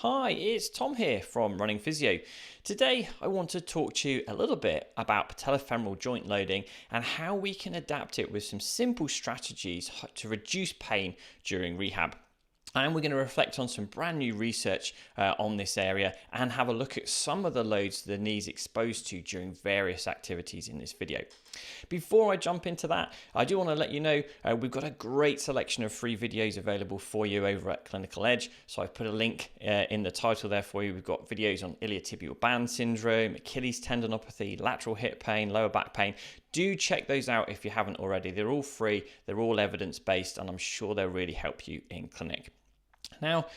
Hi, it's Tom here from Running Physio. Today I want to talk to you a little bit about patellofemoral joint loading and how we can adapt it with some simple strategies to reduce pain during rehab. And we're going to reflect on some brand new research on this area and have a look at some of the loads the knee's exposed to during various activities in this video. Before I jump into that, I do want to let you know we've got a great selection of free videos available for you over at Clinical Edge. So I've put a link in the title there for you. We've got videos on iliotibial band syndrome, Achilles tendinopathy, lateral hip pain, lower back pain. Do check those out if you haven't already. They're all free, they're all evidence-based, and I'm sure they'll really help you in clinic. Now,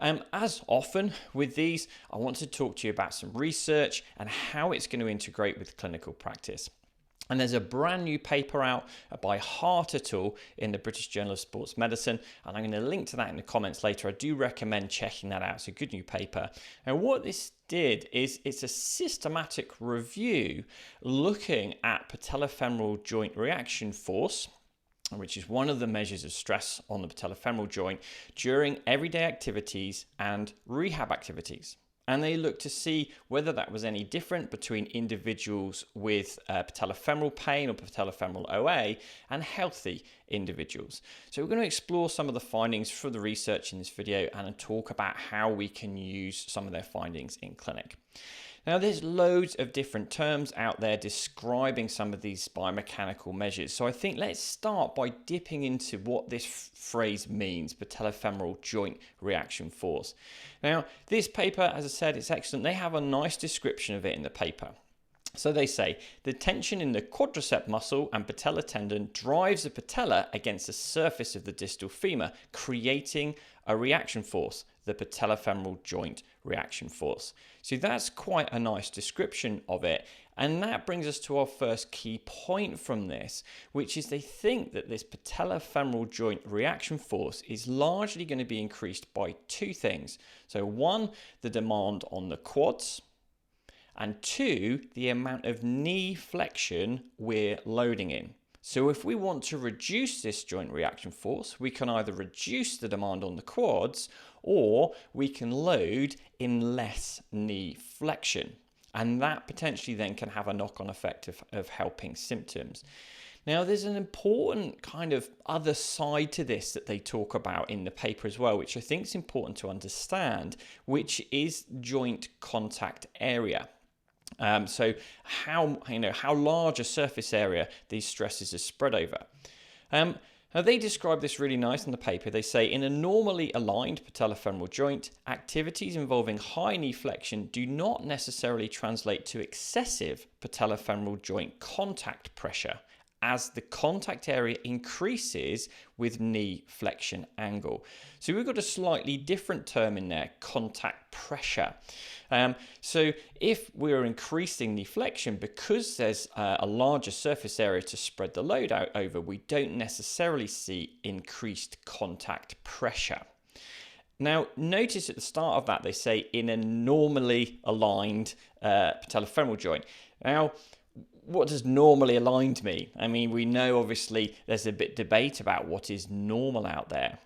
as often with these, I want to talk to you about some research and how it's going to integrate with clinical practice. And there's a brand new paper out by Hart et al. In the British Journal of Sports Medicine, and I'm going to link to that in the comments later. I do recommend checking that out. It's a good new paper. And what this did is it's a systematic review looking at patellofemoral joint reaction force, which is one of the measures of stress on the patellofemoral joint during everyday activities and rehab activities. And they looked to see whether that was any different between individuals with patellofemoral pain or patellofemoral OA and healthy individuals. So we're going to explore some of the findings from the research in this video and talk about how we can use some of their findings in clinic. Now, there's loads of different terms out there describing some of these biomechanical measures. So I think let's start by dipping into what this phrase means, patellofemoral joint reaction force. Now, this paper, as I said, it's excellent. They have a nice description of it in the paper. So they say the tension in the quadricep muscle and patella tendon drives the patella against the surface of the distal femur, creating a reaction force, the patellofemoral joint reaction force. So that's quite a nice description of it. And that brings us to our first key point from this, which is they think that this patellofemoral joint reaction force is largely going to be increased by two things. So one, the demand on the quads, and two, the amount of knee flexion we're loading in. So if we want to reduce this joint reaction force, we can either reduce the demand on the quads or we can load in less knee flexion. And that potentially then can have a knock-on effect of helping symptoms. Now, there's an important kind of other side to this that they talk about in the paper as well, which I think is important to understand, which is joint contact area. So how large a surface area these stresses are spread over. Now they describe this really nice in the paper. They say in a normally aligned patellofemoral joint, activities involving high knee flexion do not necessarily translate to excessive patellofemoral joint contact pressure, as the contact area increases with knee flexion angle. So we've got a slightly different term in there, contact pressure. So if we're increasing knee flexion, because there's a larger surface area to spread the load out over, we don't necessarily see increased contact pressure. Now, notice at the start of that, they say in a normally aligned patellofemoral joint. Now, what does normally aligned mean? I mean, we know obviously there's a bit debate about what is normal out there.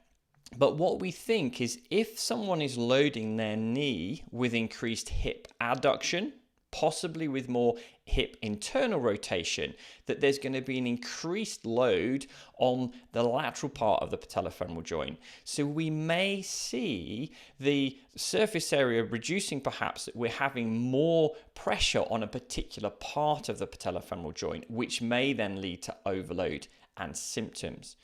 But what we think is if someone is loading their knee with increased hip adduction, possibly with more hip internal rotation, that there's going to be an increased load on the lateral part of the patellofemoral joint. So we may see the surface area reducing, perhaps that we're having more pressure on a particular part of the patellofemoral joint, which may then lead to overload and symptoms.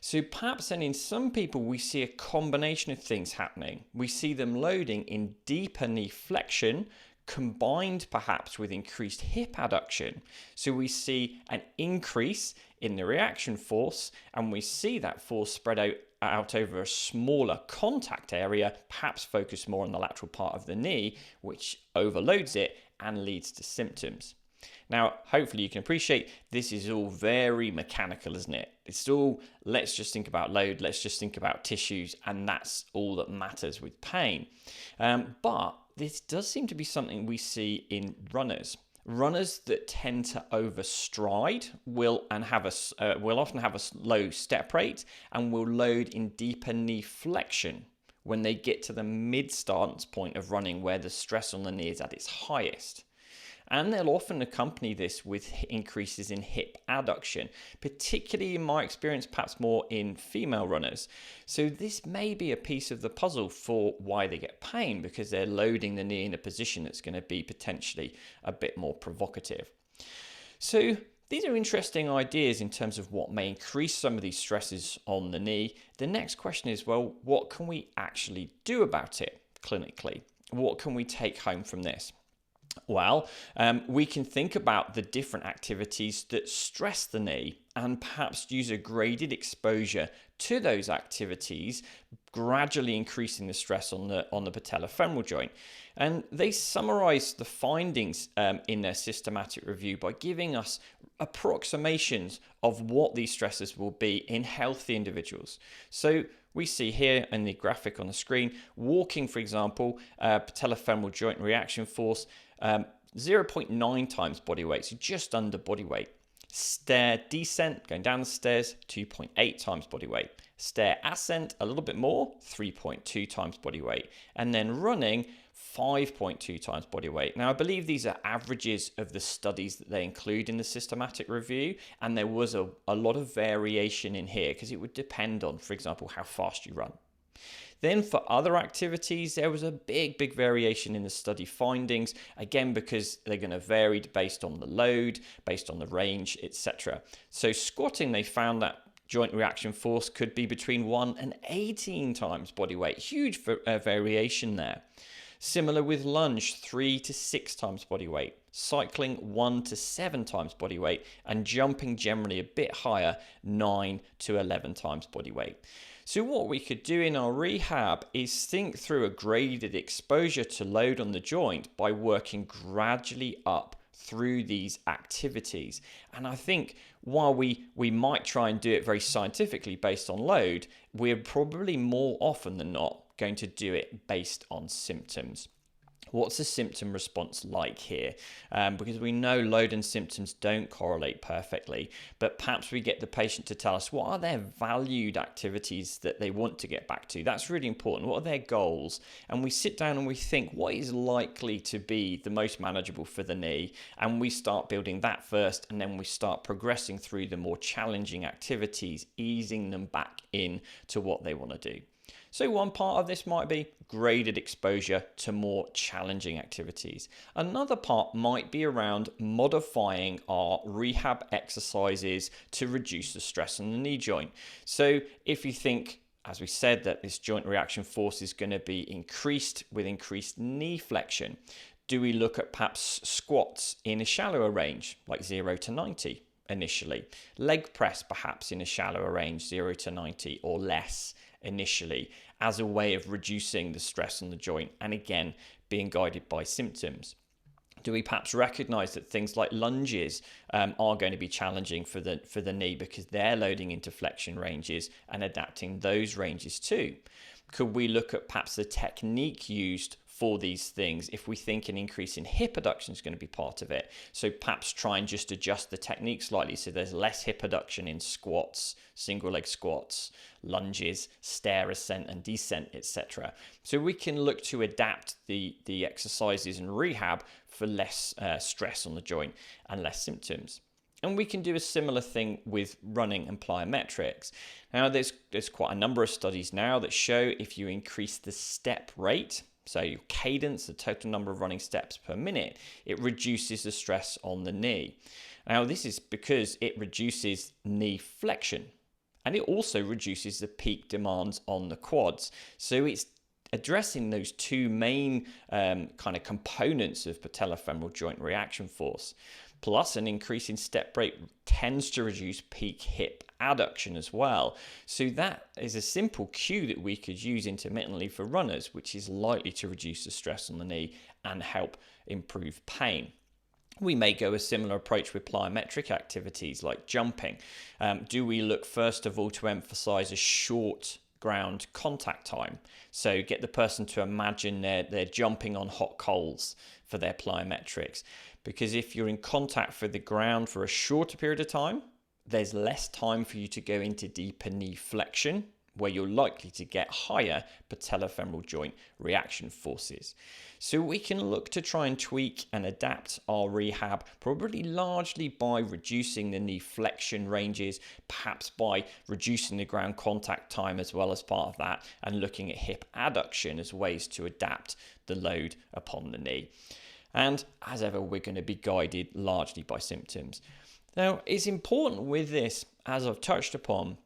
So perhaps then in some people we see a combination of things happening. We see them loading in deeper knee flexion, combined perhaps with increased hip adduction. So we see an increase in the reaction force, and we see that force spread out over a smaller contact area, perhaps focus more on the lateral part of the knee, which overloads it and leads to symptoms. Now, hopefully you can appreciate this is all very mechanical, isn't it? It's all, let's just think about load, let's just think about tissues, and that's all that matters with pain. But this does seem to be something we see in runners. Runners that tend to overstride will often have a low step rate and will load in deeper knee flexion, when they get to the mid-stance point of running where the stress on the knee is at its highest. And they'll often accompany this with increases in hip adduction, particularly in my experience, perhaps more in female runners. So this may be a piece of the puzzle for why they get pain, because they're loading the knee in a position that's going to be potentially a bit more provocative. So these are interesting ideas in terms of what may increase some of these stresses on the knee. The next question is, well, what can we actually do about it clinically? What can we take home from this? Well, we can think about the different activities that stress the knee and perhaps use a graded exposure to those activities, gradually increasing the stress on the patellofemoral joint. And they summarize the findings in their systematic review by giving us approximations of what these stresses will be in healthy individuals. So we see here in the graphic on the screen, walking, for example, patellofemoral joint reaction force, 0.9 times body weight, so just under body weight. Stair descent, going down the stairs, 2.8 times body weight. Stair ascent, a little bit more, 3.2 times body weight. And then running, 5.2 times body weight. Now, I believe these are averages of the studies that they include in the systematic review, and there was a lot of variation in here because it would depend on, for example, how fast you run. Then for other activities, there was a big variation in the study findings, again, because they're going to vary based on the load, based on the range, etc. So squatting, they found that joint reaction force could be between 1 and 18 times body weight. Huge variation there. Similar with lunge, 3 to 6 times body weight. Cycling, 1 to 7 times body weight. And jumping generally a bit higher, 9 to 11 times body weight. So what we could do in our rehab is think through a graded exposure to load on the joint by working gradually up through these activities. And I think while we might try and do it very scientifically based on load, we're probably more often than not going to do it based on symptoms. What's the symptom response like here? Because we know load and symptoms don't correlate perfectly, but perhaps we get the patient to tell us what are their valued activities that they want to get back to. That's really important. What are their goals? And we sit down and we think what is likely to be the most manageable for the knee, and we start building that first, and then we start progressing through the more challenging activities, easing them back in to what they want to do. So one part of this might be graded exposure to more challenging activities. Another part might be around modifying our rehab exercises to reduce the stress on the knee joint. So if you think, as we said, that this joint reaction force is going to be increased with increased knee flexion, do we look at perhaps squats in a shallower range, like 0 to 90 initially? Leg press perhaps in a shallower range, 0 to 90 or less initially, as a way of reducing the stress on the joint, and again being guided by symptoms. Do we perhaps recognize that things like lunges are going to be challenging for the knee because they're loading into flexion ranges and adapting those ranges too? Could we look at perhaps the technique used for these things if we think an increase in hip adduction is going to be part of it? So perhaps try and just adjust the technique slightly so there's less hip adduction in squats, single leg squats, lunges, stair ascent and descent, etc. So we can look to adapt the exercises in rehab for less stress on the joint and less symptoms. And we can do a similar thing with running and plyometrics. Now, there's quite a number of studies now that show if you increase the step rate, so your cadence, the total number of running steps per minute, it reduces the stress on the knee. Now, this is because it reduces knee flexion, and it also reduces the peak demands on the quads. So it's addressing those two main kind of components of patellofemoral joint reaction force. Plus, an increase in step rate tends to reduce peak hip adduction as well. So that is a simple cue that we could use intermittently for runners, which is likely to reduce the stress on the knee and help improve pain. We may go a similar approach with plyometric activities like jumping. Do we look first of all to emphasize a short ground contact time? So get the person to imagine they're jumping on hot coals for their plyometrics. Because if you're in contact for the ground for a shorter period of time, there's less time for you to go into deeper knee flexion where you're likely to get higher patellofemoral joint reaction forces. So we can look to try and tweak and adapt our rehab, probably largely by reducing the knee flexion ranges, perhaps by reducing the ground contact time as well as part of that, and looking at hip adduction as ways to adapt the load upon the knee. And as ever, we're going to be guided largely by symptoms. Now, it's important with this, as I've touched upon,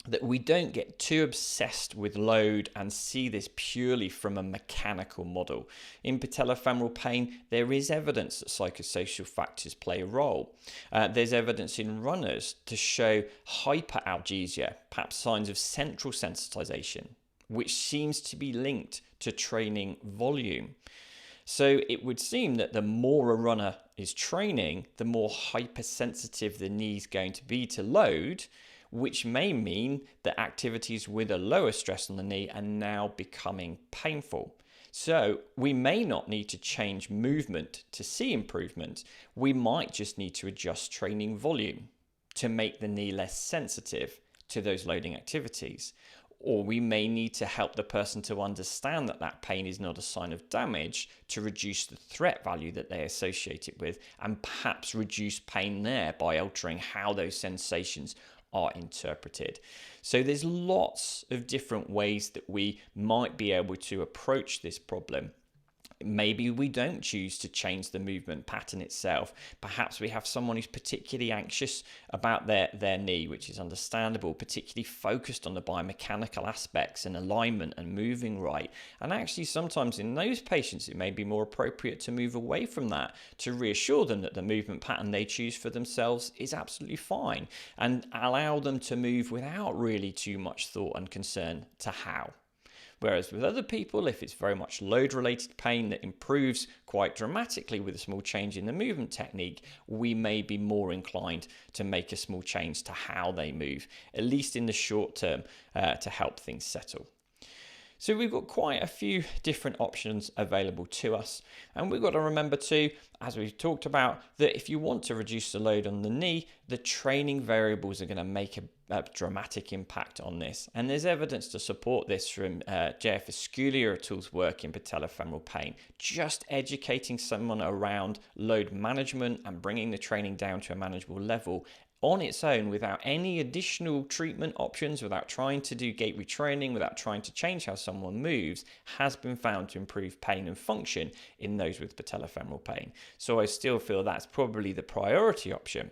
that we don't get too obsessed with load and see this purely from a mechanical model. In patellofemoral pain, there is evidence that psychosocial factors play a role. There's evidence in runners to show hyperalgesia, perhaps signs of central sensitization, which seems to be linked to training volume. So it would seem that the more a runner is training, the more hypersensitive the knee is going to be to load, which may mean that activities with a lower stress on the knee are now becoming painful. So we may not need to change movement to see improvement. We might just need to adjust training volume to make the knee less sensitive to those loading activities. Or we may need to help the person to understand that that pain is not a sign of damage, to reduce the threat value that they associate it with, and perhaps reduce pain there by altering how those sensations are interpreted. So there's lots of different ways that we might be able to approach this problem. Maybe we don't choose to change the movement pattern itself. Perhaps we have someone who's particularly anxious about their knee, which is understandable, particularly focused on the biomechanical aspects and alignment and moving right. And actually sometimes in those patients, it may be more appropriate to move away from that, to reassure them that the movement pattern they choose for themselves is absolutely fine, and allow them to move without really too much thought and concern to how. Whereas with other people, if it's very much load-related pain that improves quite dramatically with a small change in the movement technique, we may be more inclined to make a small change to how they move, at least in the short term, to help things settle. So we've got quite a few different options available to us. And we've got to remember too, as we've talked about, that if you want to reduce the load on the knee, the training variables are going to make a dramatic impact on this. And there's evidence to support this from J.F. Esculia et al.'s work in patellofemoral pain. Just educating someone around load management and bringing the training down to a manageable level on its own, without any additional treatment options, without trying to do gait retraining, without trying to change how someone moves, has been found to improve pain and function in those with patellofemoral pain. So I still feel that's probably the priority option,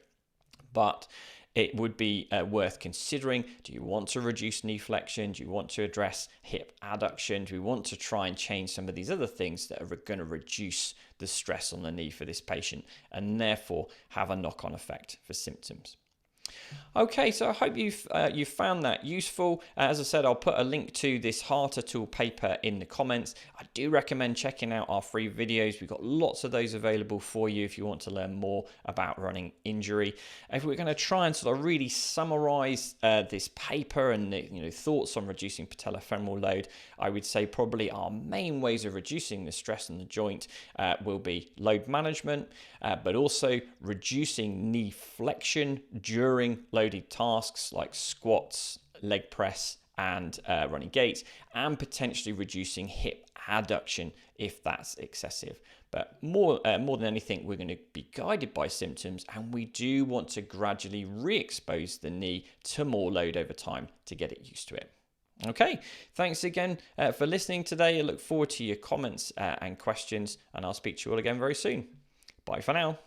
but it would be worth considering. Do you want to reduce knee flexion? Do you want to address hip adduction? Do we want to try and change some of these other things that are going to reduce the stress on the knee for this patient and therefore have a knock-on effect for symptoms? Okay, so I hope you've found that useful. As I said, I'll put a link to this Harter tool paper in the comments. I do recommend checking out our free videos. We've got lots of those available for you if you want to learn more about running injury. If we're going to try and sort of really summarize this paper and the thoughts on reducing patellofemoral load, I would say probably our main ways of reducing the stress on the joint will be load management, but also reducing knee flexion during loaded tasks like squats, leg press, and running gaits, and potentially reducing hip adduction if that's excessive. But more than anything, we're going to be guided by symptoms, and we do want to gradually re-expose the knee to more load over time to get it used to it. Okay, thanks again for listening today. I look forward to your comments and questions, and I'll speak to you all again very soon. Bye for now.